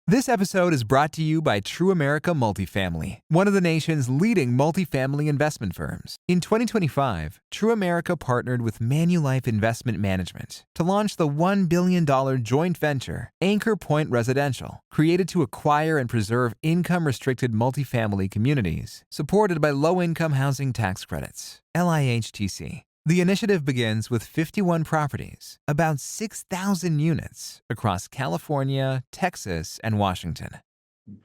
This episode is brought to you by True America Multifamily, one of the nation's leading multifamily investment firms. In 2025, True America partnered with Manulife Investment Management to launch the $1 billion joint venture, Anchor Point Residential, created to acquire and preserve income-restricted multifamily communities, supported by low-income housing tax credits, LIHTC. The initiative begins with 51 properties, about 6,000 units across California, Texas, and Washington.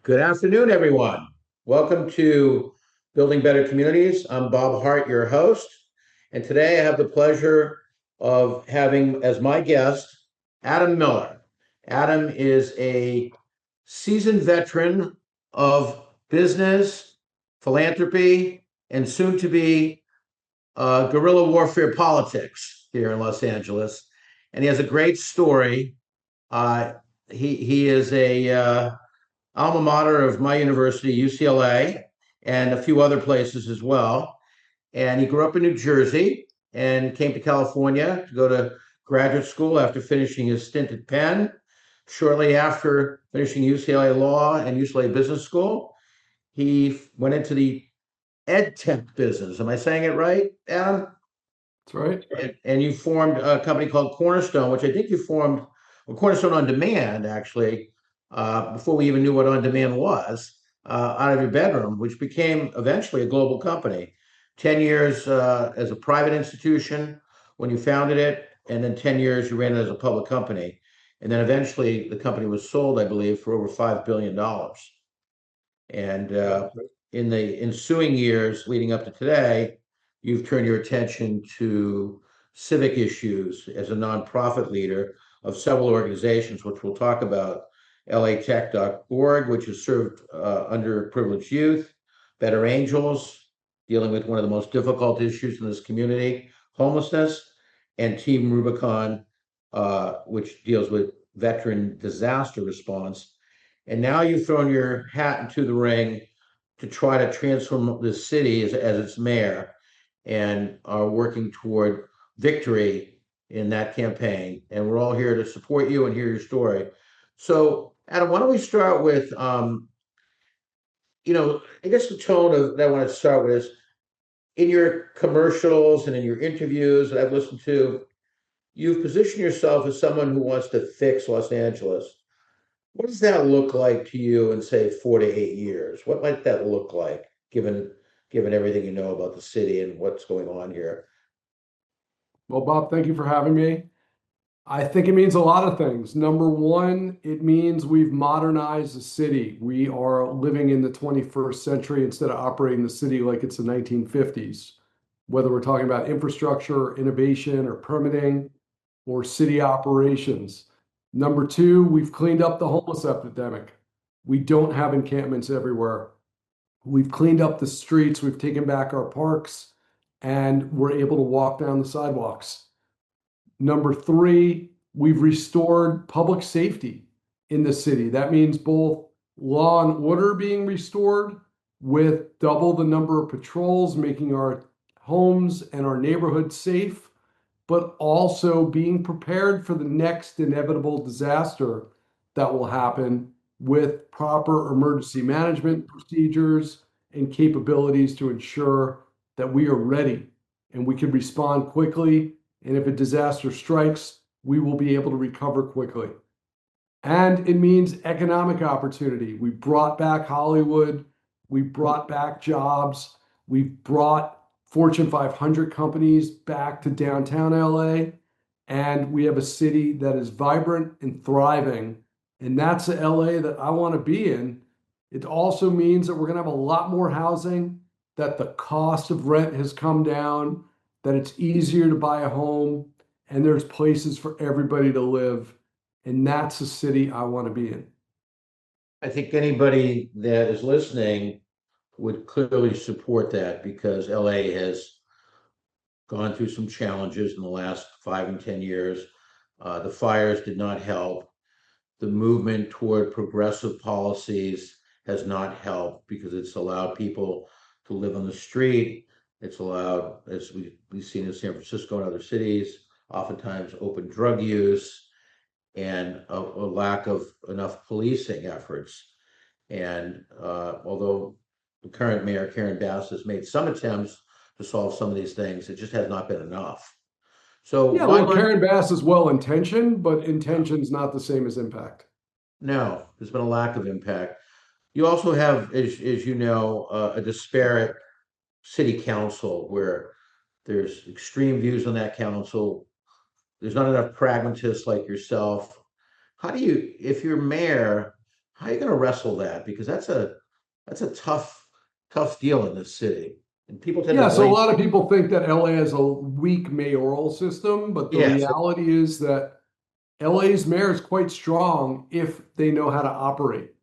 Good afternoon, everyone. Welcome to Building Better Communities. I'm Bob Hart, your host, and today I have the pleasure of having as my guest Adam Miller. Adam is a seasoned veteran of business, philanthropy, and soon to be guerrilla warfare politics here in Los Angeles. And he has a great story. He is a alma mater of my university, UCLA, and a few other places as well. And he grew up in New Jersey and came to California to go to graduate school after finishing his stint at Penn. Shortly after finishing UCLA Law and UCLA Business School, he went into the ed tech business. Am I saying it right, Adam? That's right. And you formed a company called Cornerstone, which I think you formed, well, Cornerstone On Demand, actually, before we even knew what On Demand was, out of your bedroom, which became eventually a global company. 10 years as a private institution when you founded it, and then 10 years you ran it as a public company. And then eventually the company was sold, I believe, for over $5 billion. And in the ensuing years leading up to today, you've turned your attention to civic issues as a nonprofit leader of several organizations, which we'll talk about. LATech.org, which has served underprivileged youth, Better Angels, dealing with one of the most difficult issues in this community, homelessness, and Team Rubicon, which deals with veteran disaster response. And now you've thrown your hat into the ring to try to transform the city as its mayor, and are working toward victory in that campaign. And we're all here to support you and hear your story. So, Adam, why don't we start with, I guess the tone of that I want to start with is, in your commercials and in your interviews that I've listened to, you've positioned yourself as someone who wants to fix Los Angeles. What does that look like to you in, say, 4 to 8 years? What might that look like, given everything you know about the city and what's going on here? Well, Bob, thank you for having me. I think it means a lot of things. Number one, it means we've modernized the city. We are living in the 21st century instead of operating the city like it's the 1950s, whether we're talking about infrastructure, innovation, or permitting, or city operations. Number two, we've cleaned up the homeless epidemic. We don't have encampments everywhere. We've cleaned up the streets, we've taken back our parks, and we're able to walk down the sidewalks. Number three, we've restored public safety in the city. That means both law and order being restored with double the number of patrols, making our homes and our neighborhoods safe, but also being prepared for the next inevitable disaster that will happen with proper emergency management procedures and capabilities to ensure that we are ready and we can respond quickly. And if a disaster strikes, we will be able to recover quickly. And it means economic opportunity. We brought back Hollywood. We brought back jobs. We brought Fortune 500 companies back to downtown LA. And we have a city that is vibrant and thriving. And that's the LA that I want to be in. It also means that we're going to have a lot more housing, that the cost of rent has come down, that it's easier to buy a home, and there's places for everybody to live. And that's the city I want to be in. I think anybody that is listening would clearly support that, because LA has gone through some challenges in the last 5 and 10 years. The fires did not help. The movement toward progressive policies has not helped, because it's allowed people to live on the street. It's allowed, as we've seen in San Francisco and other cities, oftentimes open drug use. and a lack of enough policing efforts. And although the current mayor, Karen Bass, has made some attempts to solve some of these things, it just has not been enough. So Yeah, why well, not? Karen Bass is well intentioned, but intention's not the same as impact. No, there's been a lack of impact. You also have, as you know, a disparate city council where there's extreme views on that council. There's not enough pragmatists like yourself. How do you, if you're mayor, how are you going to wrestle that? Because that's a tough deal in this city, and people tend to Yeah, so a blame. lot of people think that LA has a weak mayoral system, but the Yes, reality is that LA's mayor is quite strong if they know how to operate.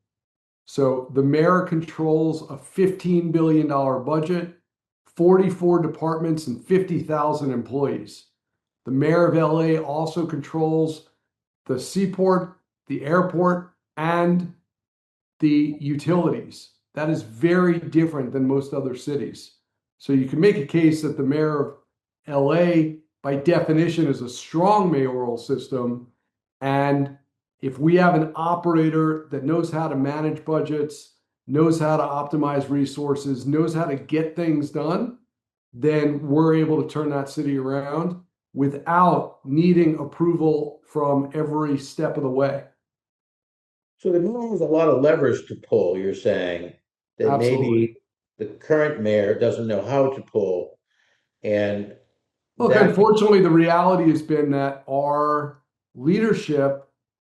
So the mayor controls a $15 billion budget, 44 departments, and 50,000 employees. The mayor of LA also controls the seaport, the airport, and the utilities. That is very different than most other cities. So you can make a case that the mayor of LA, by definition, is a strong mayoral system. And if we have an operator that knows how to manage budgets, knows how to optimize resources, knows how to get things done, then we're able to turn that city around without needing approval from every step of the way. so the mayor has a lot of levers to pull. You're saying that Absolutely. maybe the current mayor doesn't know how to pull, and Look, that unfortunately, the reality has been that our leadership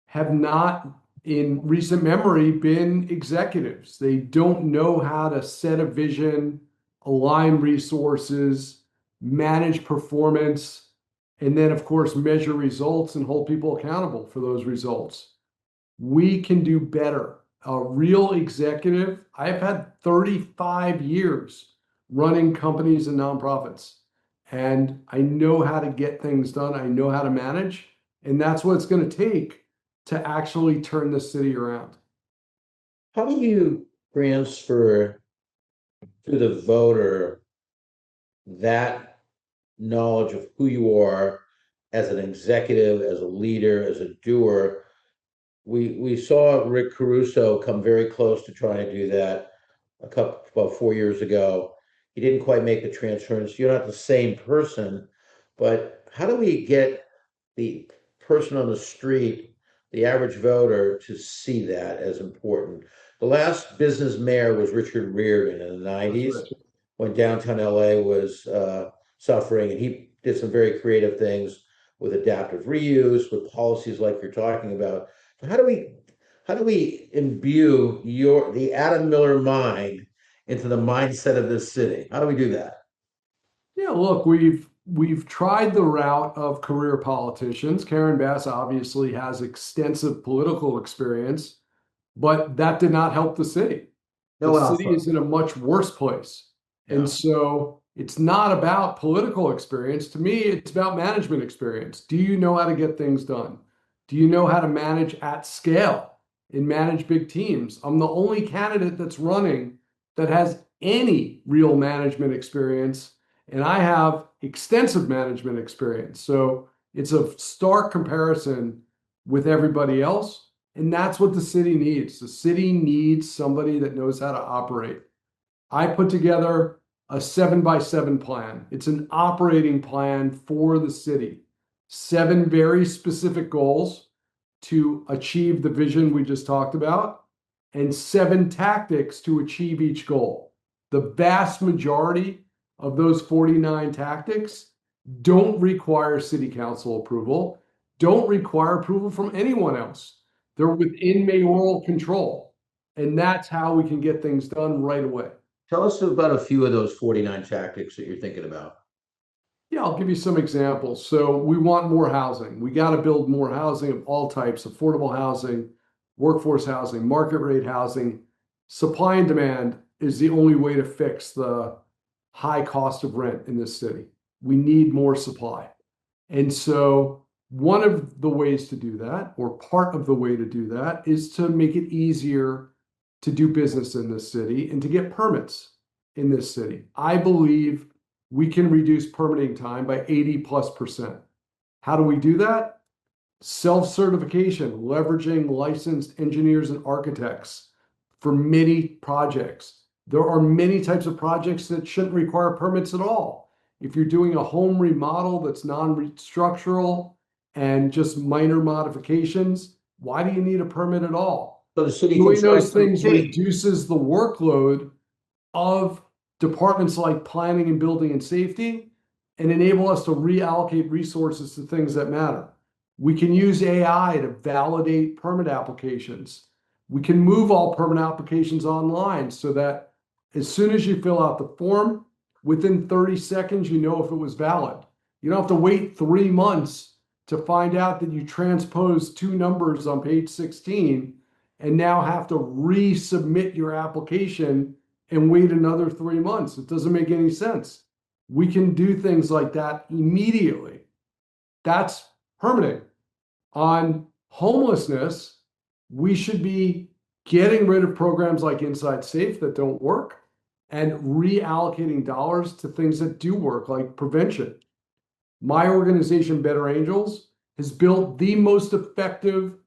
have not, in recent memory, been executives. They don't know how to set a vision, align resources, manage performance, and then, of course, measure results and hold people accountable for those results. We can do better. A real executive, I've had 35 years running companies and nonprofits, and I know how to get things done. I know how to manage, and that's what it's going to take to actually turn the city around. how do you transfer to the voter that knowledge of who you are as an executive, as a leader, as a doer? We saw Rick Caruso come very close to trying to do that about 4 years ago. He didn't quite make the transference. You're not the same person, but how do we get the person on the street, the average voter, to see that as important? The last business mayor was Richard Reardon in the That's 90s right. when downtown LA was suffering, and he did some very creative things with adaptive reuse, with policies like you're talking about. So how do we imbue the Adam Miller mind into the mindset of this city? How do we do that? Yeah, look, we've tried the route of career politicians. Karen Bass obviously has extensive political experience, but that did not help the city. The No one else city does. is in a much worse place. And Yeah. so it's not about political experience. To me, it's about management experience. Do you know how to get things done? Do you know how to manage at scale and manage big teams? I'm the only candidate that's running that has any real management experience, and I have extensive management experience. So it's a stark comparison with everybody else. And that's what the city needs. The city needs somebody that knows how to operate. I put together a 7x7 plan. It's an operating plan for the city. 7 very specific goals to achieve the vision we just talked about, and 7 tactics to achieve each goal. The vast majority of those 49 tactics don't require city council approval, don't require approval from anyone else. They're within mayoral control. And that's how we can get things done right away. Tell us about a few of those 49 tactics that you're thinking about. Yeah, I'll give you some examples. So we want more housing. We got to build more housing of all types, affordable housing, workforce housing, market rate housing. Supply and demand is the only way to fix the high cost of rent in this city. We need more supply. And so one of the ways to do that, or part of the way to do that, is to make it easier to do business in this city and to get permits in this city. I believe we can reduce permitting time by 80+%. How do we do that? self-certification, leveraging licensed engineers and architects for many projects. There are many types of projects that shouldn't require permits at all. If you're doing a home remodel that's non-structural and just minor modifications, why do you need a permit at all? So the city can Doing charge those them a things fee. reduces the workload of departments like planning and building and safety and enable us to reallocate resources to things that matter. We can use AI to validate permit applications. We can move all permit applications online so that as soon as you fill out the form, within 30 seconds, you know if it was valid. You don't have to wait 3 months to find out that you transposed two numbers on page 16 and now have to resubmit your application and wait another 3 months. It doesn't make any sense. We can do things like that immediately. That's permitting. On homelessness, we should be getting rid of programs like Inside Safe that don't work and reallocating dollars to things that do work, like prevention. My organization, Better Angels, has built the most effective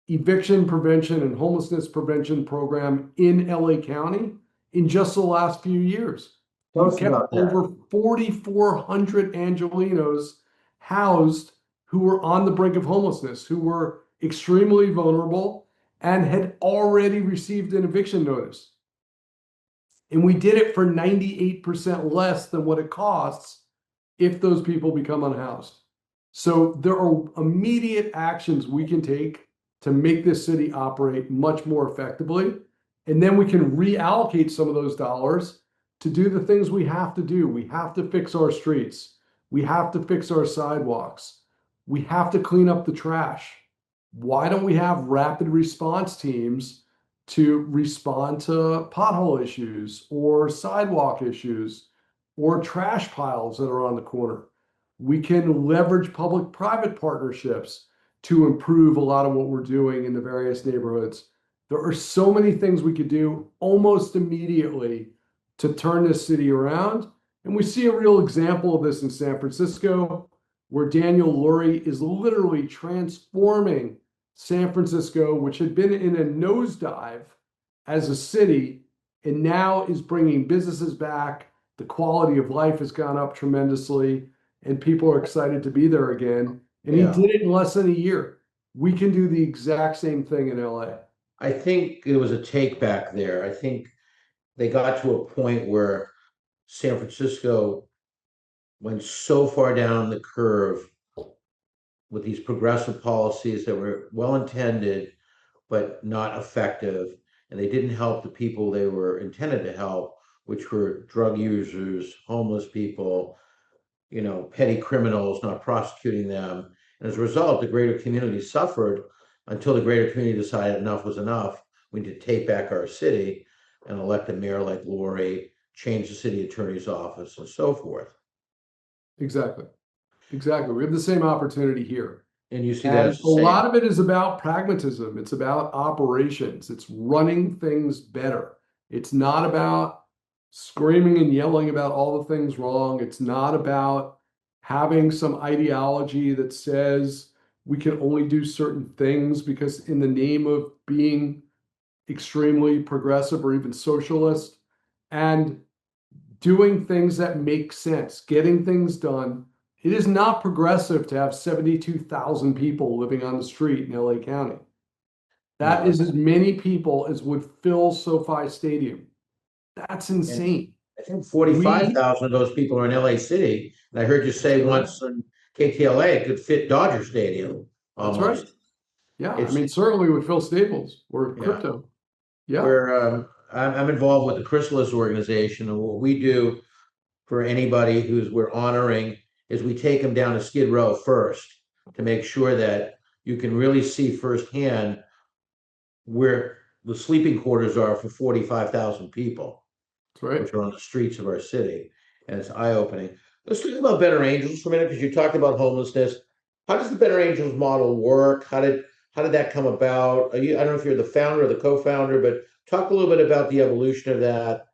eviction prevention and homelessness prevention program in LA County in just the last few years. Tell We've us kept about that. over 4,400 Angelinos housed who were on the brink of homelessness, who were extremely vulnerable and had already received an eviction notice. And we did it for 98% less than what it costs if those people become unhoused. So there are immediate actions we can take to make this city operate much more effectively. And then we can reallocate some of those dollars to do the things we have to do. We have to fix our streets. We have to fix our sidewalks. We have to clean up the trash. Why don't we have rapid response teams to respond to pothole issues or sidewalk issues or trash piles that are on the corner? We can leverage public-private partnerships to improve a lot of what we're doing in the various neighborhoods. There are so many things we could do almost immediately to turn this city around. And we see a real example of this in San Francisco, where Daniel Lurie is literally transforming San Francisco, which had been in a nosedive as a city, and now is bringing businesses back. The quality of life has gone up tremendously, and people are excited to be there again. And he Yeah. did it in less than a year. We can do the exact same thing in LA. I think it was a take back there. I think they got to a point where San Francisco went so far down the curve with these progressive policies that were well intended but not effective, and they didn't help the people they were intended to help, which were drug users, homeless people, petty criminals, not prosecuting them. And as a result, the greater community suffered until the greater community decided enough was enough. We need to take back our city and elect a mayor like Lori, change the city attorney's office, and so forth. Exactly. Exactly. We have the same opportunity here. And you see that And as the a lot same. of it is about pragmatism. It's about operations. It's running things better. It's not about screaming and yelling about all the things wrong. It's not about having some ideology that says we can only do certain things because in the name of being extremely progressive or even socialist, and doing things that make sense, getting things done. It is not progressive to have 72,000 people living on the street in LA County. That No, is as many people as would fill SoFi Stadium. That's and insane. I think We, 45,000 of those people are in LA City. And I heard you that's say right. once in KTLA it could fit Dodger Stadium That's right. almost. Yeah. I It's mean, certainly with Phil Staples or yeah. crypto. Yeah. I'm involved with the Chrysalis organization, and what we do for anybody who's we're honoring is we take them down to Skid Row first to make sure that you can really see firsthand where the sleeping quarters are for 45,000 people, That's right. which are on the streets of our city, and it's eye-opening. Let's talk about Better Angels for a minute because you talked about homelessness. How does the Better Angels model work? How did that come about? I don't know if you're the founder or the co-founder, but talk a little bit about the evolution of that.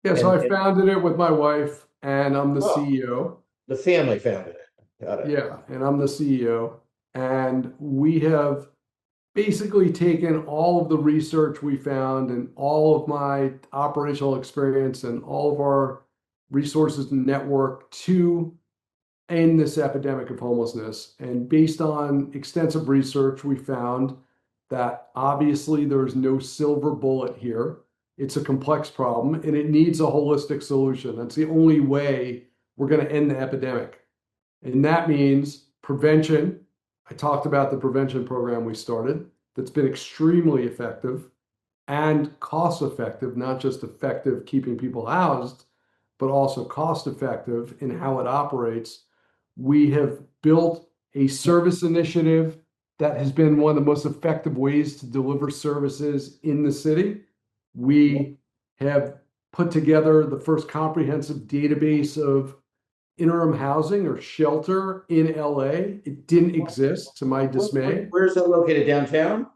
Yeah. So And, I founded it with my wife and I'm the oh, CEO. the family founded it. Got it. Yeah. And I'm the CEO. And we have basically taken all of the research we found and all of my operational experience and all of our resources and network to end this epidemic of homelessness. And based on extensive research, we found that obviously there's no silver bullet here. It's a complex problem and it needs a holistic solution. That's the only way we're going to end the epidemic. And that means prevention. I talked about the prevention program we started that's been extremely effective and cost effective, not just effective keeping people housed, but also cost effective in how it operates. We have built a service initiative that has been one of the most effective ways to deliver services in the city. We have put together the first comprehensive database of interim housing or shelter in LA. It didn't exist, to my dismay. Where's that located? Downtown?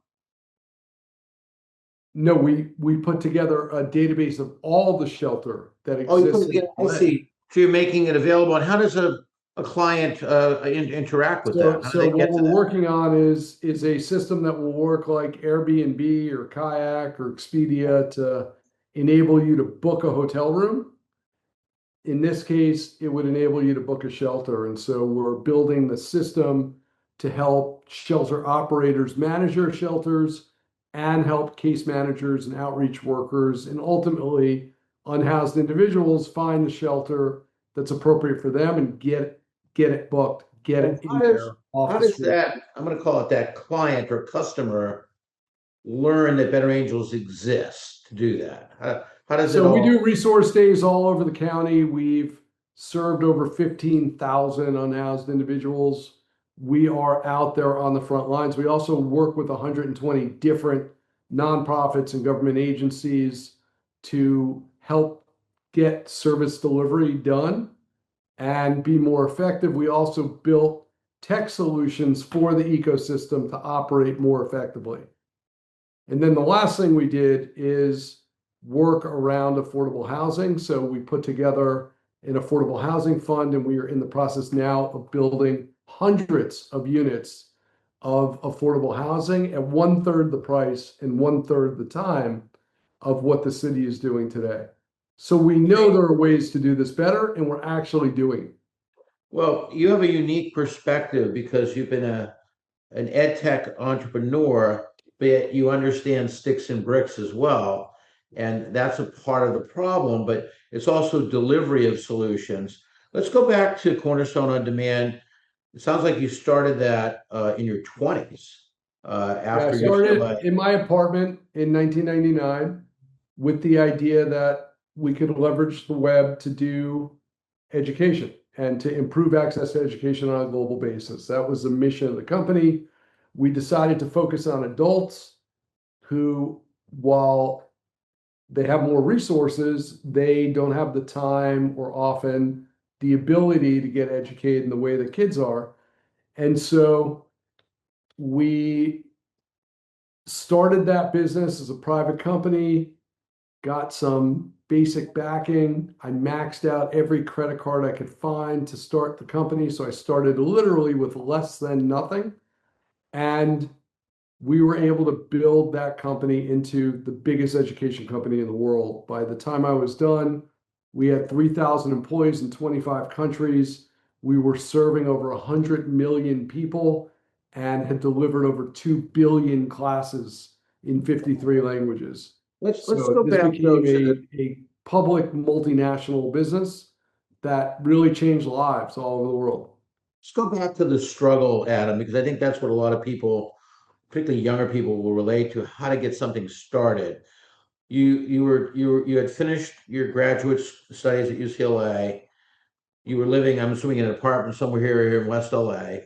No, we put together a database of all the shelter that Oh, you put exists it in together. I LA. see. So you're making it available. And how does a client interact with that? So, How do so they what get to we're that? working on is a system that will work like Airbnb or Kayak or Expedia to enable you to book a hotel room. In this case, it would enable you to book a shelter. And so we're building the system to help shelter operators manage their shelters and help case managers and outreach workers and ultimately unhoused individuals find the shelter that's appropriate for them and get it booked, get And it in there off how the does street. that, I'm going to call it that client or customer learn that Better Angels exists to do that? How does it So we all? do resource days all over the county. We've served over 15,000 unhoused individuals. We are out there on the front lines. We also work with 120 different nonprofits and government agencies to help get service delivery done and be more effective. We also built tech solutions for the ecosystem to operate more effectively. And then the last thing we did is work around affordable housing. So we put together an affordable housing fund, and we are in the process now of building hundreds of units of affordable housing at one third the price and one third the time of what the city is doing today. So we know there are ways to do this better, and we're actually doing it. Well, you have a unique perspective because you've been an ed tech entrepreneur, but you understand sticks and bricks as well. And that's a part of the problem, but it's also delivery of solutions. Let's go back to Cornerstone on Demand. It sounds like you started that in your 20s Yeah, I after started UCLA. in my apartment in 1999 with the idea that we could leverage the web to do education and to improve access to education on a global basis. That was the mission of the company. We decided to focus on adults who, while they have more resources, they don't have the time or often the ability to get educated in the way that kids are. And so we started that business as a private company, got some basic backing. I maxed out every credit card I could find to start the company. So I started literally with less than nothing. And we were able to build that company into the biggest education company in the world. By the time I was done, we had 3,000 employees in 25 countries. We were serving over 100 million people and had delivered over 2 billion classes in 53 languages. Let's So go this back though became to the a public multinational business that really changed lives all over the world. let's go back to the struggle, Adam, because I think that's what a lot of people, particularly younger people, will relate to how to get something started. You had finished your graduate studies at UCLA. You were living, I'm assuming, in an apartment somewhere here in West LA.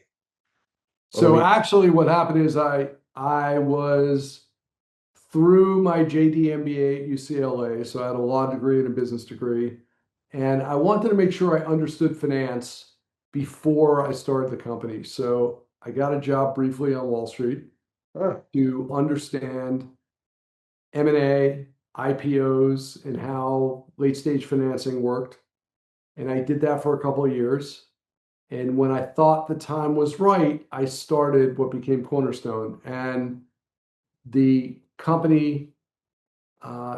Or So maybe, actually what happened is I was through my JD MBA at UCLA, so I had a law degree and a business degree, and I wanted to make sure I understood finance before I started the company. So I got a job briefly on Wall Street huh, to understand M&A, IPOs, and how late stage financing worked. And I did that for a couple of years. And when I thought the time was right, I started what became Cornerstone. And the company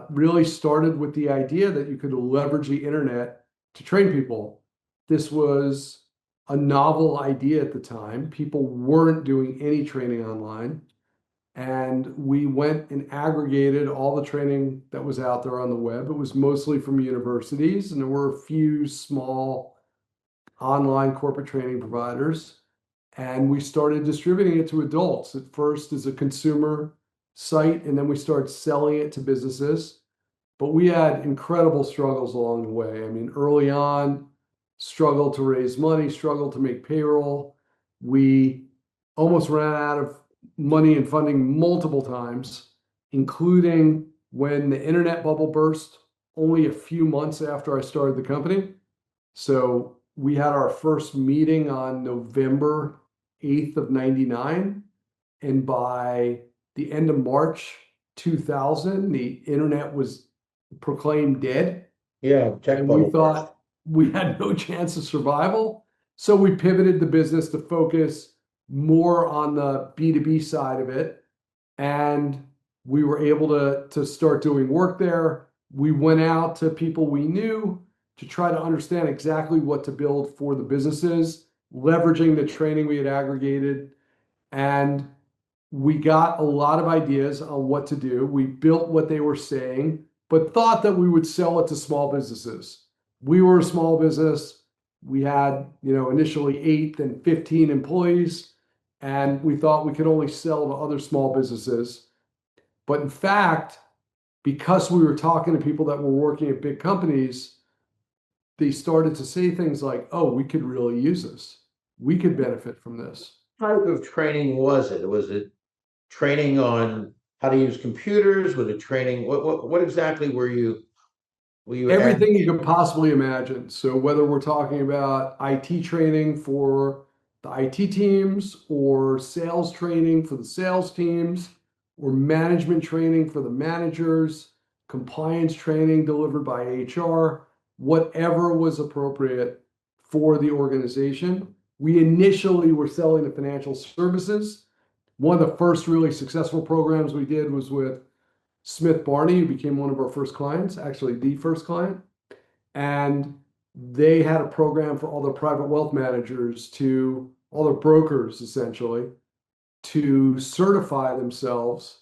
really started with the idea that you could leverage the internet to train people. This was a novel idea at the time. People weren't doing any training online. And we went and aggregated all the training that was out there on the web. It was mostly from universities, and there were a few small online corporate training providers. And we started distributing it to adults at first as a consumer site, and then we started selling it to businesses. But we had incredible struggles along the way. I mean, early on, struggled to raise money, struggled to make payroll. We almost ran out of money and funding multiple times, including when the internet bubble burst only a few months after I started the company. So we had our first meeting on November 8th of 99. And by the end of March 2000, the internet was proclaimed dead. Yeah, tech And we bubble burst. thought we had no chance of survival. So we pivoted the business to focus more on the B2B side of it. And we were able to start doing work there. We went out to people we knew to try to understand exactly what to build for the businesses, leveraging the training we had aggregated. And we got a lot of ideas on what to do. We built what they were saying, but thought that we would sell it to small businesses. We were a small business. We had, initially 8 and 15 employees, and we thought we could only sell to other small businesses. But in fact, because we were talking to people that were working at big companies, they started to say things like, oh, we could really use this. We could benefit from this. What type of training was it? Was it training on how to use computers? Was it training? What exactly were you Everything you could possibly imagine. So whether we're talking about IT training for the IT teams or sales training for the sales teams or management training for the managers, compliance training delivered by HR, whatever was appropriate for the organization. We initially were selling to financial services. One of the first really successful programs we did was with Smith Barney, who became one of our first clients, actually the first client. And they had a program for all their private wealth managers all their brokers essentially, to certify themselves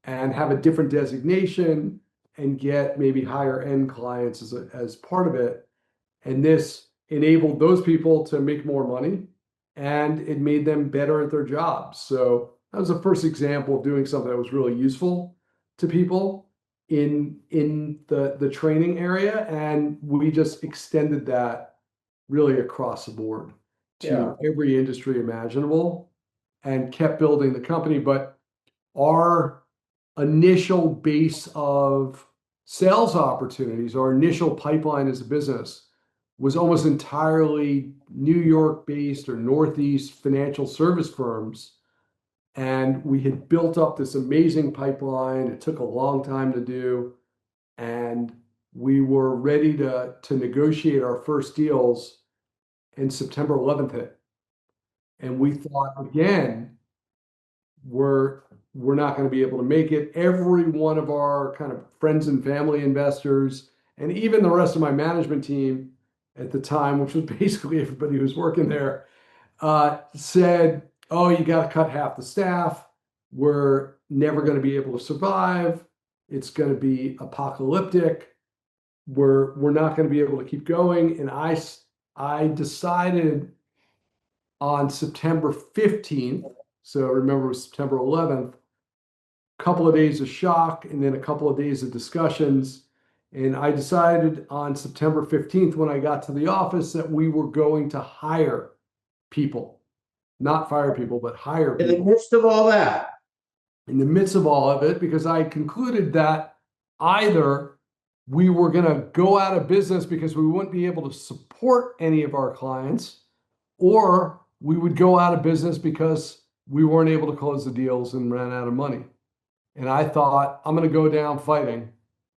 and have a different designation and get maybe higher end clients as part of it. And this enabled those people to make more money, and it made them better at their jobs. So that was the first example of doing something that was really useful to people in the training area. And we just extended that really across the board Yeah. to every industry imaginable and kept building the company. But our initial base of sales opportunities, our initial pipeline as a business, was almost entirely New York based or Northeast financial service firms. And we had built up this amazing pipeline. It took a long time to do. And we were ready to negotiate our first deals, and September 11th hit. And we thought, again, we're not going to be able to make it. Every one of our kind of friends and family investors, and even the rest of my management team at the time, which was basically everybody who was working there, said, oh, you got to cut half the staff. We're never going to be able to survive. It's going to be apocalyptic. We're not going to be able to keep going. And I decided on September 15th, so remember it was September 11th, a couple of days of shock and then a couple of days of discussions. And I decided on September 15th, when I got to the office, that we were going to hire people, not fire people, but hire In the people. midst of all that, In the midst of all of it, because I concluded that either we were going to go out of business because we wouldn't be able to support any of our clients, or we would go out of business because we weren't able to close the deals and ran out of money. And I thought, I'm going to go down fighting.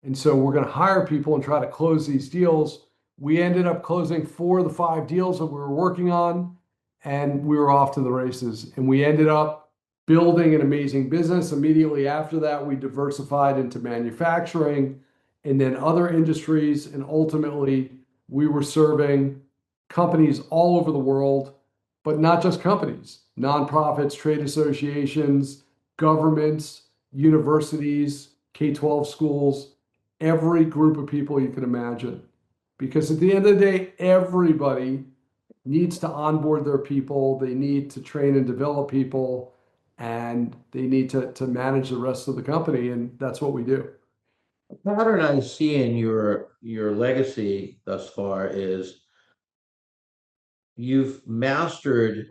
And so we're going to hire people and try to close these deals. We ended up closing 4 of the 5 deals that we were working on. and we were off to the races. And we ended up building an amazing business. Immediately after that, we diversified into manufacturing and then other industries. And ultimately, we were serving companies all over the world, but not just companies, nonprofits, trade associations, governments, universities, K-12 schools, every group of people you can imagine. Because at the end of the day, everybody needs to onboard their people, they need to train and develop people, and they need to manage the rest of the company. And that's what we do. The pattern I see in your legacy thus far is you've mastered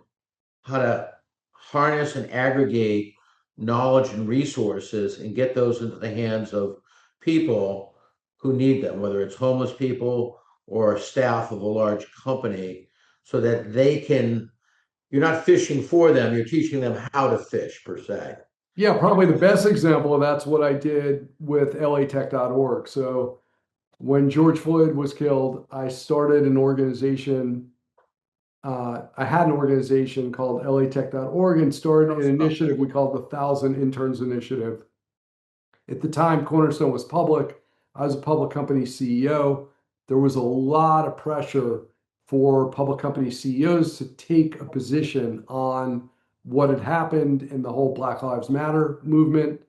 how to harness and aggregate knowledge and resources and get those into the hands of people who need them, whether it's homeless people or staff of a large company, so that you're not fishing for them, you're teaching them how to fish per se. Yeah, probably the best example of that's what I did with latech.org. So when George Floyd was killed, I started an organization. I had an organization called latech.org and started an initiative we called the 1,000 Interns Initiative. At the time, Cornerstone was public. I was a public company CEO. There was a lot of pressure for public company CEOs to take a position on what had happened in the whole Black Lives Matter movement.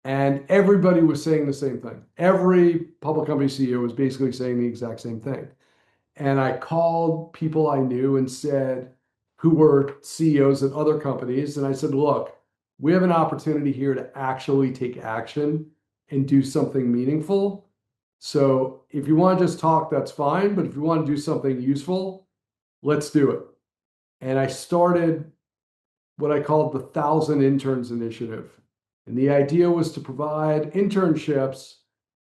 And everybody was saying the same thing. Every public company CEO was basically saying the exact same thing. And I called people I knew and said, who were CEOs at other companies. And I said, look, we have an opportunity here to actually take action and do something meaningful. So if you want to just talk, that's fine. But if you want to do something useful, let's do it. And I started what I called the 1,000 Interns Initiative. And the idea was to provide internships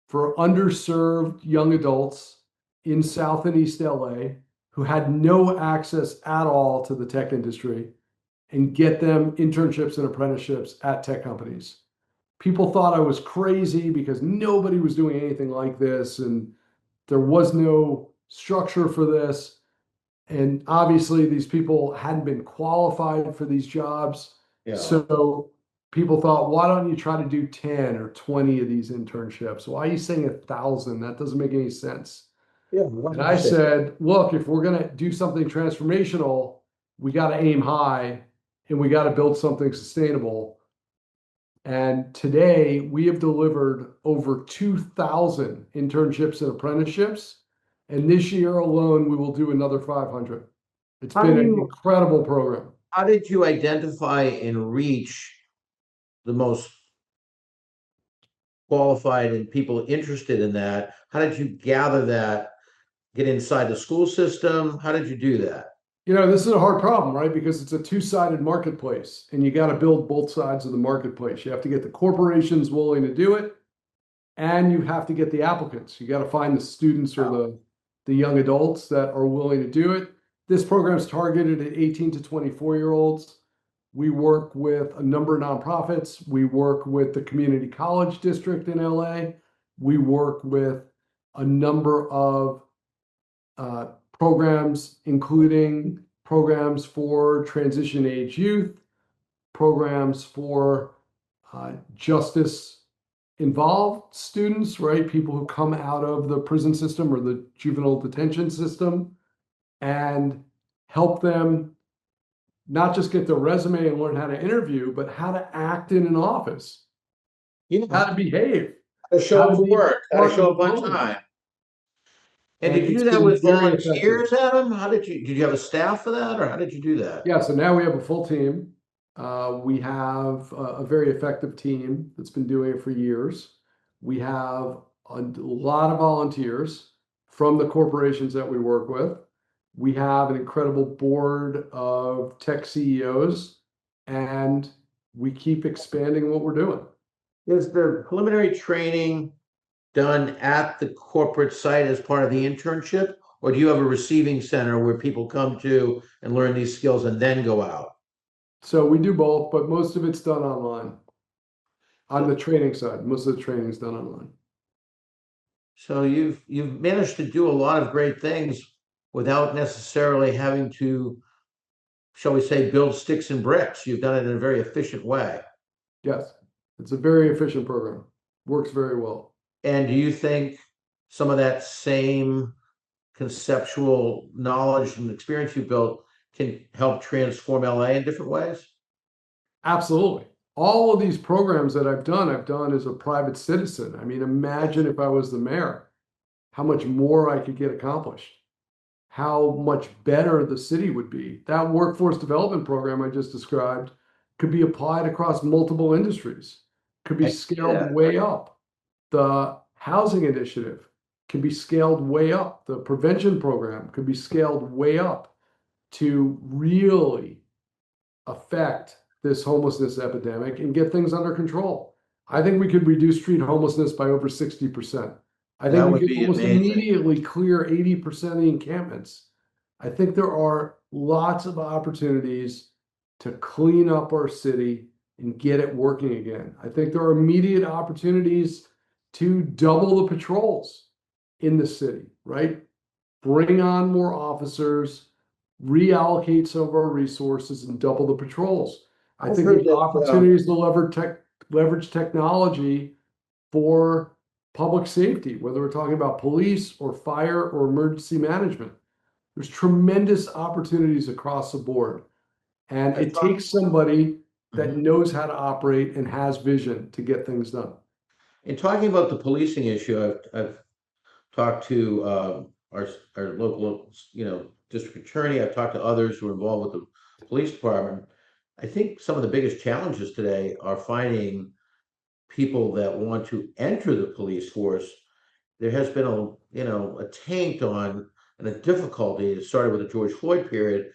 for underserved young adults in South and East LA who had no access at all to the tech industry and get them internships and apprenticeships at tech companies. People thought I was crazy because nobody was doing anything like this and there was no structure for this. And obviously, these people hadn't been qualified for these jobs. Yeah. So people thought, why don't you try to do 10 or 20 of these internships? Why are you saying 1,000? That doesn't make any sense. Yeah, And I said, look, if we're going to do something transformational, we got to aim high and we got to build something sustainable. And today we have delivered over 2,000 internships and apprenticeships. And this year alone, we will do another 500. It's How been do an you incredible program. how did you identify and reach the most qualified and people interested in that? How did you gather that, get inside the school system? How did you do that? This is a hard problem, right? Because it's a two-sided marketplace and you got to build both sides of the marketplace. You have to get the corporations willing to do it and you have to get the applicants. You got to find the students or the young adults that are willing to do it. This program is targeted at 18 to 24-year-olds. We work with a number of nonprofits. We work with the community college district in LA. We work with a number of programs, including programs for transition age youth, programs for justice involved students, right? People who come out of the prison system or the juvenile detention system and help them not just get their resume and learn how to interview, but how to act in an office, Yeah, how to behave, how to show how up to for be work, how to part of show the up on program. time. And And did you it's do that been with very effective. volunteers, Adam? Did you have a staff for that, or how did you do that? Yeah, so now we have a full team. We have a very effective team that's been doing it for years. We have a lot of volunteers from the corporations that we work with. We have an incredible board of tech CEOs, and we keep expanding what we're doing. Is the preliminary training done at the corporate site as part of the internship, or do you have a receiving center where people come to and learn these skills and then go out? So we do both, but most of it's done online. On the training side, most of the training is done online. So you've managed to do a lot of great things without necessarily having to shall we say, build sticks and bricks. You've done it in a very efficient way. Yes, it's a very efficient program. Works very well. And do you think some of that same conceptual knowledge and experience you built can help transform LA in different ways? Absolutely. All of these programs that I've done as a private citizen. I mean, imagine if I was the mayor, how much more I could get accomplished, how much better the city would be. That workforce development program I just described could be applied across multiple industries, could be I see scaled that. way up. The housing initiative can be scaled way up. The prevention program could be scaled way up to really affect this homelessness epidemic and get things under control. I think we could reduce street homelessness by over 60%. I think That we would could be almost amazing. immediately clear 80% of the encampments. I think there are lots of opportunities to clean up our city and get it working again. I think there are immediate opportunities to double the patrols in the city, right? Bring on more officers, reallocate some of our resources, and double the patrols. I I've think heard there's that. opportunities to leverage technology for public safety, whether we're talking about police or fire or emergency management. There's tremendous opportunities across the board. And I've it talked. takes somebody that Mhm. knows how to operate and has vision to get things done. In talking about the policing issue, I've talked to our local, district attorney. I've talked to others who are involved with the police department. I think some of the biggest challenges today are finding people that want to enter the police force. There has been a taint on and a difficulty. It started with the George Floyd period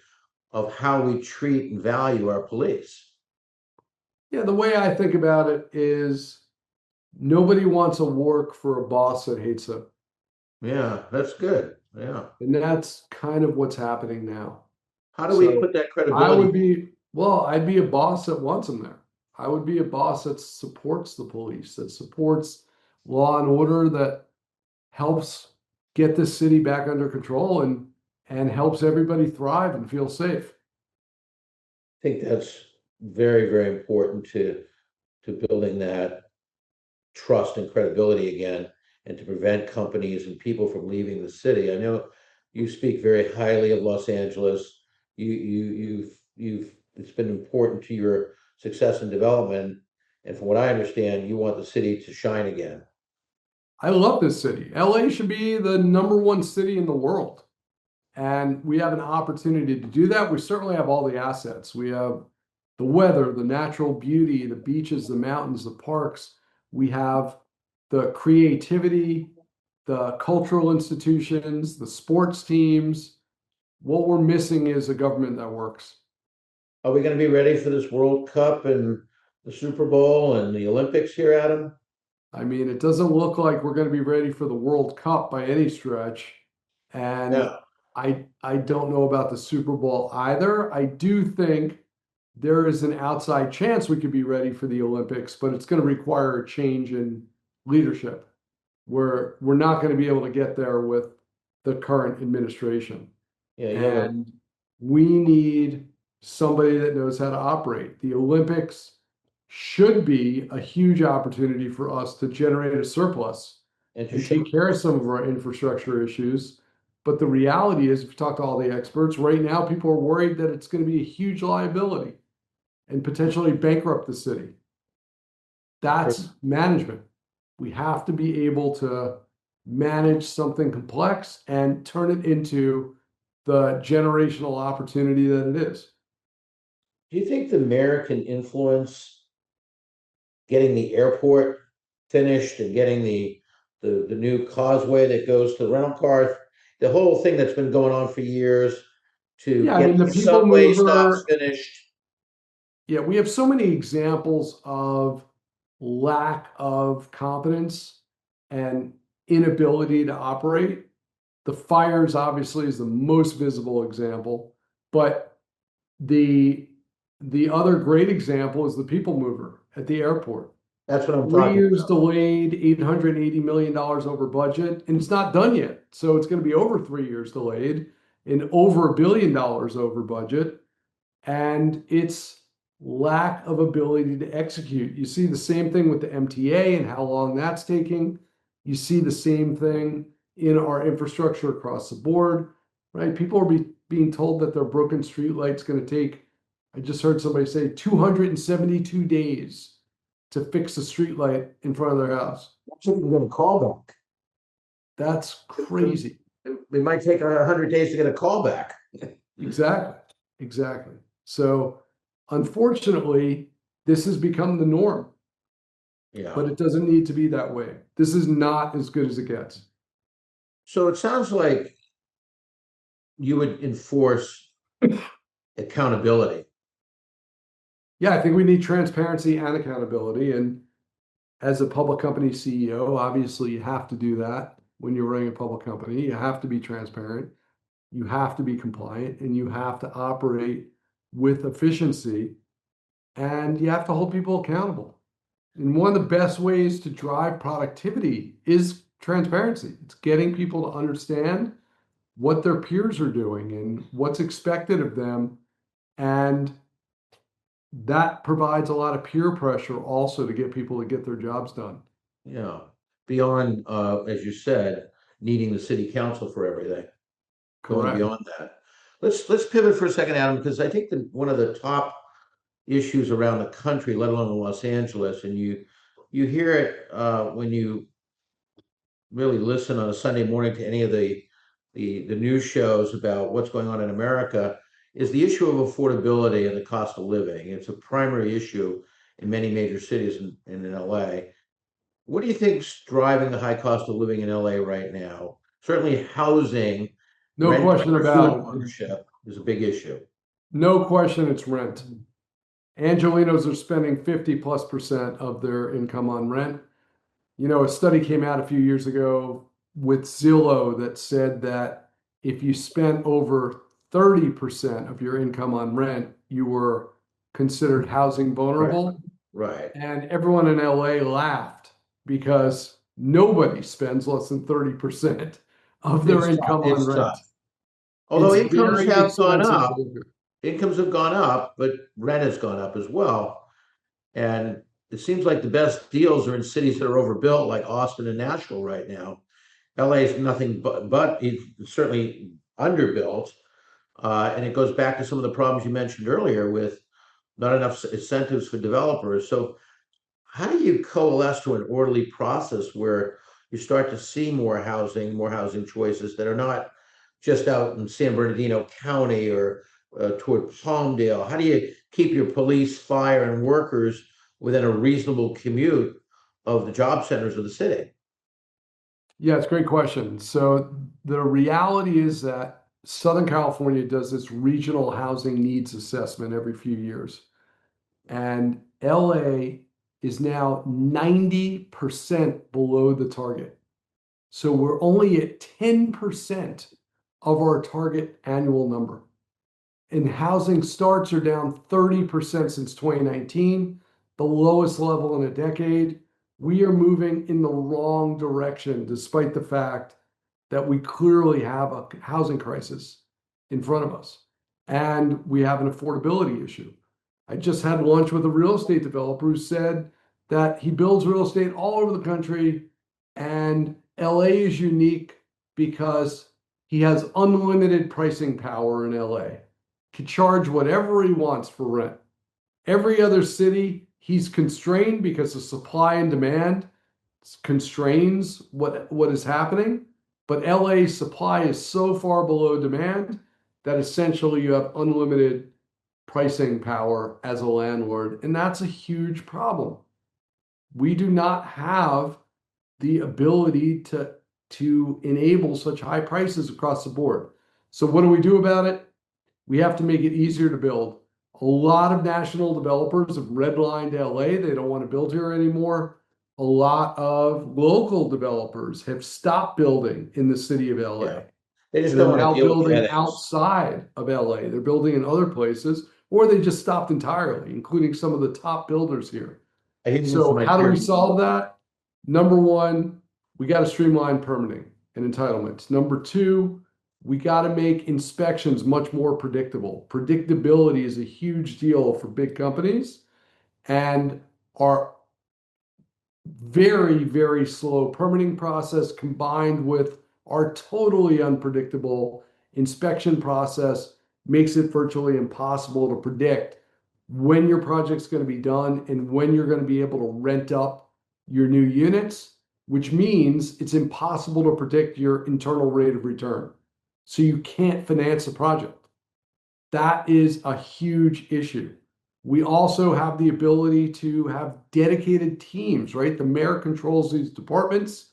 of how we treat and value our police. Yeah, the way I think about it is nobody wants to work for a boss that hates them. Yeah, that's good. Yeah. And that's kind of what's happening now. How do we So put that I credibility? would be, well, I'd be a boss that wants them there. I would be a boss that supports the police, that supports law and order, that helps get the city back under control and helps everybody thrive and feel safe. I think that's very, very important to building that trust and credibility again, and to prevent companies and people from leaving the city. I know you speak very highly of Los Angeles. You've it's been important to your success and development. And from what I understand, you want the city to shine again. I love this city. LA should be the number one city in the world. And we have an opportunity to do that. We certainly have all the assets. We have the weather, the natural beauty, the beaches, the mountains, the parks. We have the creativity, the cultural institutions, the sports teams. What we're missing is a government that works. Are we going to be ready for this World Cup and the Super Bowl and the Olympics here, Adam? I mean, it doesn't look like we're going to be ready for the World Cup by any stretch. And Yeah. I don't know about the Super Bowl either. I do think there is an outside chance we could be ready for the Olympics, but it's going to require a change in leadership. We're not going to be able to get there with the current administration. Yeah, you have a And we need somebody that knows how to operate. The Olympics should be a huge opportunity for us to generate a surplus and to and show. take care of some of our infrastructure issues. But the reality is, if you talk to all the experts, right now people are worried that it's going to be a huge liability and potentially bankrupt the city. That's management. We have to be able to manage something complex and turn it into the generational opportunity that it is. Do you think the mayor can influence getting the airport finished and getting the new causeway that goes to the rental cars, the whole thing that's been going on for years, to Yeah, I get mean, the the people subway stops mover, finished? yeah, we have so many examples of lack of confidence and inability to operate. The fires obviously is the most visible example, but the the other great example is the people mover at the airport. That's what I'm Three talking years about. delayed, $880 million over budget, and it's not done yet. So it's going to be over 3 years delayed and over $1 billion over budget. and its lack of ability to execute. You see the same thing with the MTA and how long that's taking. You see the same thing in our infrastructure across the board, right? People are being told that their broken street light's going to take, I just heard somebody say 272 days to fix a street light in front of their house. You're going to call back. That's crazy. It might take 100 days to get a call back. Exactly. Exactly. So unfortunately, this has become the norm, Yeah. but it doesn't need to be that way. This is not as good as it gets. So it sounds like you would enforce accountability. Yeah, I think we need transparency and accountability. And as a public company CEO, obviously you have to do that when you're running a public company. You have to be transparent, you have to be compliant, and you have to operate with efficiency, and you have to hold people accountable. And one of the best ways to drive productivity is transparency. It's getting people to understand what their peers are doing and what's expected of them. And that provides a lot of peer pressure also to get people to get their jobs done. Yeah. Beyond, as you said, needing the city council for everything. Going Correct. beyond that. Let's pivot for a second, Adam, because I think that one of the top issues around the country, let alone in Los Angeles, and you hear it when you really listen on a Sunday morning to any of the news shows about what's going on in America, is the issue of affordability and the cost of living. It's a primary issue in many major cities in LA. What do you think's driving the high cost of living in LA right now? Certainly housing, No rent, question about it. ownership is a big issue. No question it's rent. Angelinos are spending 50+% of their income on rent. You know, a study came out a few years ago with Zillow that said that if you spent over 30% of your income on rent, you were considered housing vulnerable. Right. And everyone in LA laughed because nobody spends less than 30% of their It's tough. income on It's rent. tough. Although It's incomes very have gone expensive to up, live here. incomes have gone up, but rent has gone up as well. And it seems like the best deals are in cities that are overbuilt, like Austin and Nashville right now. LA is nothing but it's certainly underbuilt. And it goes back to some of the problems you mentioned earlier with not enough incentives for developers. So how do you coalesce to an orderly process where you start to see more housing choices that are not just out in San Bernardino County or toward Palmdale? How do you keep your police, fire, and workers within a reasonable commute of the job centers of the city? Yeah, it's a great question. So the reality is that Southern California does this regional housing needs assessment every few years. And LA is now 90% below the target. So we're only at 10% of our target annual number. And housing starts are down 30% since 2019, the lowest level in a decade. We are moving in the wrong direction, despite the fact that we clearly have a housing crisis in front of us. And we have an affordability issue. I just had lunch with a real estate developer who said that he builds real estate all over the country, and LA is unique because he has unlimited pricing power in LA. Can charge whatever he wants for rent. Every other city, he's constrained because of supply and demand constrains what is happening. But LA's supply is so far below demand that essentially you have unlimited pricing power as a landlord. And that's a huge problem. We do not have the ability to enable such high prices across the board. So what do we do about it? We have to make it easier to build. A lot of national developers have redlined LA. They don't want to build here anymore. A lot of local developers have stopped building in the city of LA. Yeah. They just They're don't want now to deal with the building headaches. outside of LA. They're building in other places, or they just stopped entirely, including some of the top builders here. I hear this So from my how do we peers. solve that? Number one, we got to streamline permitting and entitlements. Number two, We got to make inspections much more predictable. Predictability is a huge deal for big companies, and our very, very slow permitting process combined with our totally unpredictable inspection process makes it virtually impossible to predict when your project's going to be done and when you're going to be able to rent up your new units, which means it's impossible to predict your internal rate of return. So you can't finance a project. That is a huge issue. We also have the ability to have dedicated teams, right? The mayor controls these departments.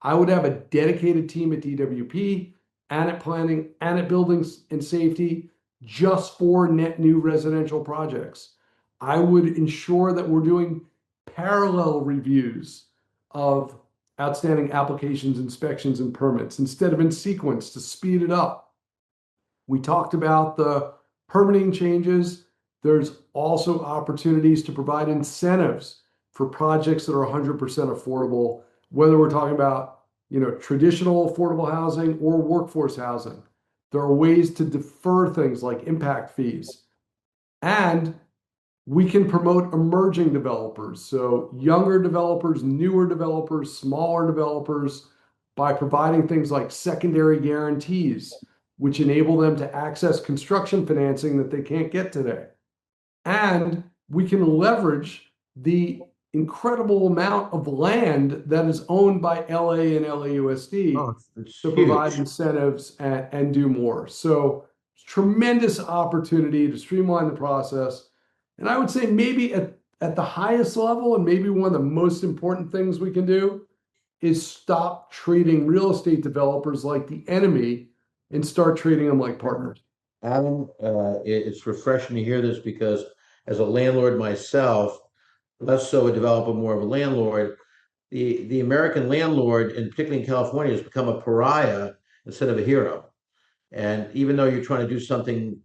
I would have a dedicated team at DWP and at planning and at buildings and safety just for net new residential projects. I would ensure that we're doing parallel reviews of outstanding applications, inspections, and permits instead of in sequence to speed it up. We talked about the permitting changes. There's also opportunities to provide incentives for projects that are 100% affordable, whether we're talking about, traditional affordable housing or workforce housing. There are ways to defer things like impact fees. And we can promote emerging developers, so younger developers, newer developers, smaller developers, by providing things like secondary guarantees, which enable them to access construction financing that they can't get today. And we can leverage the incredible amount of land that is owned by LA and LAUSD Oh, it's to provide huge. incentives and do more. So tremendous opportunity to streamline the process. And I would say maybe at the highest level, and maybe one of the most important things we can do is stop treating real estate developers like the enemy and start treating them like partners. Adam, it's refreshing to hear this because as a landlord myself, less so a developer, more of a landlord, the American landlord, and particularly in California, has become a pariah instead of a hero. And even though you're trying to do something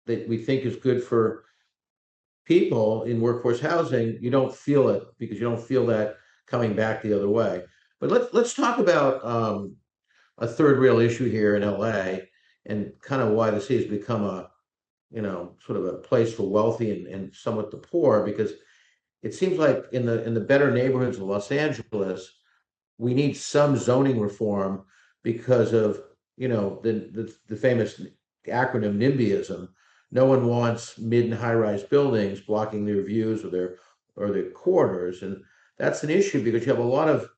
that we think is good for people in workforce housing, you don't feel it because you don't feel that coming back the other way. But let's talk about a third real issue here in LA and kind of why the city has become a sort of a place for wealthy and somewhat the poor, because it seems like in the better neighborhoods of Los Angeles, we need some zoning reform because of the famous acronym NIMBYism. No one wants mid and high rise buildings blocking their views or their corridors, and that's an issue because you have a lot of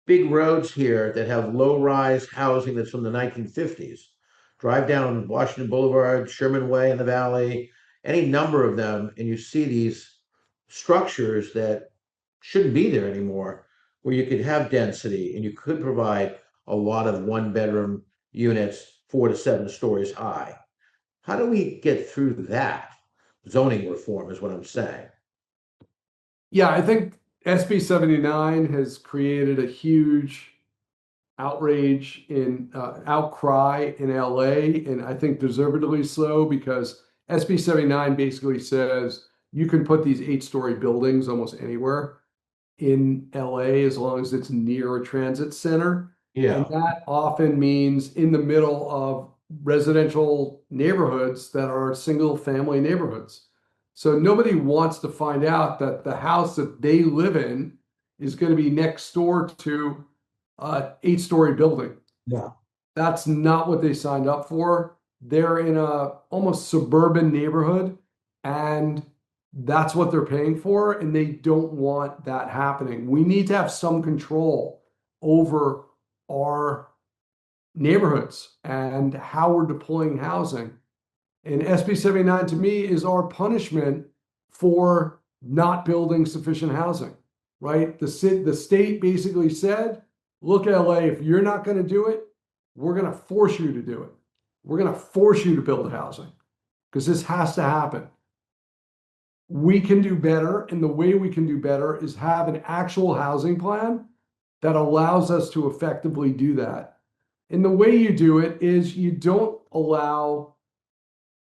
big roads here that have low rise housing that's from the 1950s. Drive down Washington Boulevard, Sherman Way in the Valley, any number of them, and you see these structures that shouldn't be there anymore, where you could have density and you could provide a lot of one bedroom units, 4 to 7 stories high. How do we get through that? Zoning reform is what I'm saying. Yeah, I think SB 79 has created a huge outrage in outcry in LA, and I think deservedly so because SB 79 basically says you can put these 8-story buildings almost anywhere in LA as long as it's near a transit center. And Yeah. that often means in the middle of residential neighborhoods that are single family neighborhoods. So nobody wants to find out that the house that they live in is going to be next door to an 8-story building. Yeah. That's not what they signed up for. They're in a almost suburban neighborhood, and that's what they're paying for, and they don't want that happening. We need to have some control over our neighborhoods and how we're deploying housing. And SB 79 to me is our punishment for not building sufficient housing, right? The state basically said, look, LA, if you're not going to do it, we're going to force you to do it. We're going to force you to build housing because this has to happen. We can do better, and the way we can do better is have an actual housing plan that allows us to effectively do that. And the way you do it is you don't allow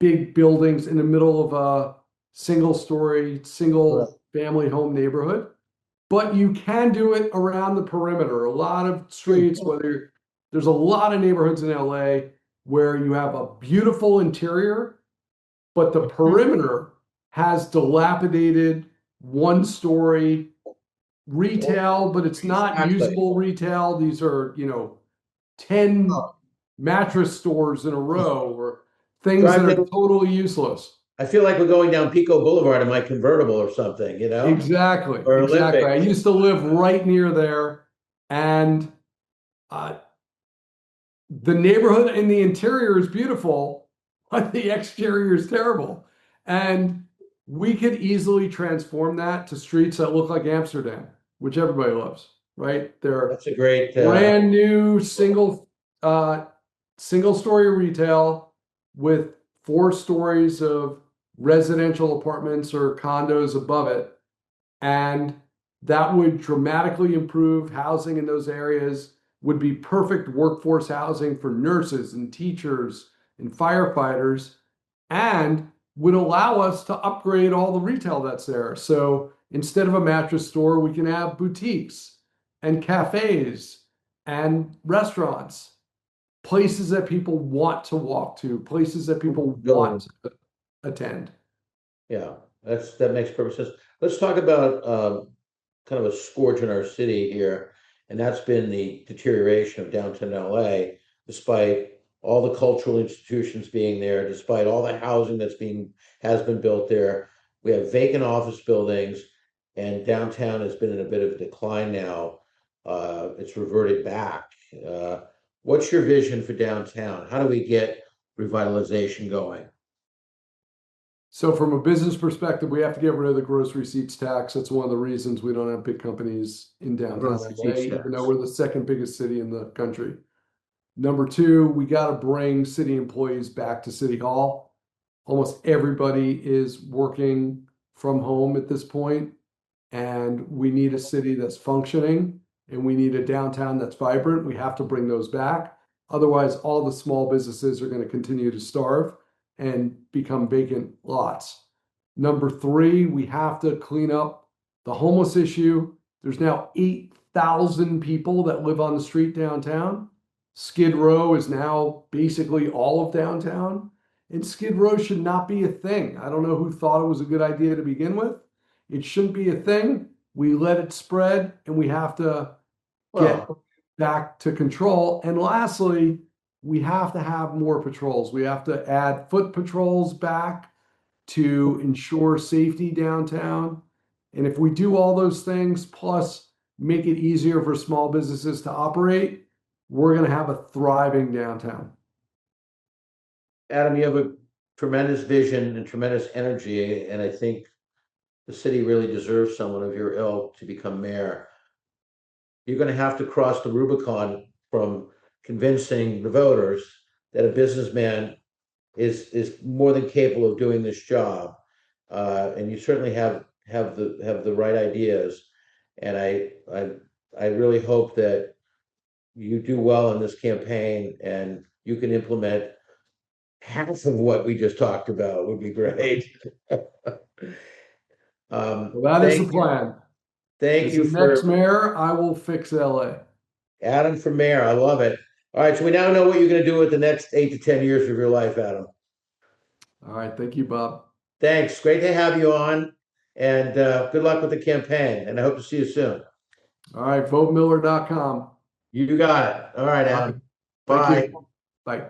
big buildings in the middle of a single story, Right. single family home neighborhood, but you can do it around the perimeter. A lot of streets, whether There's a lot of neighborhoods in LA where you have a beautiful interior, but the perimeter has dilapidated one-story retail, but it's not Exactly. usable retail. These are, 10 mattress stores in a row or things that Drive are down, totally useless. I feel like we're going down Pico Boulevard in my convertible or something, Exactly, or exactly. Olympic. I used to live right near there, and uh, the neighborhood in the interior is beautiful, but the exterior is terrible. And we could easily transform that to streets that look like Amsterdam, which everybody loves, right? They're That's a great, brand new single story retail with 4 stories of residential apartments or condos above it. And that would dramatically improve housing in those areas, would be perfect workforce housing for nurses and teachers and firefighters, and would allow us to upgrade all the retail that's there. So instead of a mattress store, we can have boutiques and cafes and restaurants, places that people want to walk to, places that people want to attend. yeah, that makes perfect sense. Let's talk about kind of a scourge in our city here, and that's been the deterioration of downtown LA, despite all the cultural institutions being there, despite all the housing has been built there. We have vacant office buildings, and downtown has been in a bit of a decline now. It's reverted back. Uh, what's your vision for downtown? How do we get revitalization going? So from a business perspective, we have to get rid of the gross receipts tax. That's one of the reasons we don't have big companies in downtown Gross LA, receipts even though tax. we're the second biggest city in the country. Number two, we got to bring city employees back to City Hall. Almost everybody is working from home at this point, and we need a city that's functioning, and we need a downtown that's vibrant. We have to bring those back. Otherwise, all the small businesses are going to continue to starve and become vacant lots. Number three, we have to clean up the homeless issue. There's now 8,000 people that live on the street downtown. Skid Row is now basically all of downtown. And Skid Row should not be a thing. I don't know who thought it was a good idea to begin with. It shouldn't be a thing. We let it spread, and we have to get Well, back to control. And lastly, we have to have more patrols. We have to add foot patrols back to ensure safety downtown. And if we do all those things, plus make it easier for small businesses to operate, we're going to have a thriving downtown. Adam, you have a tremendous vision and tremendous energy, and I think the city really deserves someone of your ilk to become mayor. You're going to have to cross the Rubicon from convincing the voters that a businessman is more than capable of doing this job, and you certainly have the right ideas. And I really hope that you do well in this campaign and you can implement half of what we just talked about would be great. Well, that is the Thank you. plan. Thank As you the next for mayor, I will fix LA. Adam for mayor. I love it. All right, so we now know what you're going to do with the next 8 to 10 years of your life, Adam. All right. Thank you, Bob. Thanks. Great to have you on, and good luck with the campaign. And I hope to see you soon. All right. VoteMiller.com. You got it. All right, All right. Adam. Thank Bye. you. Bye.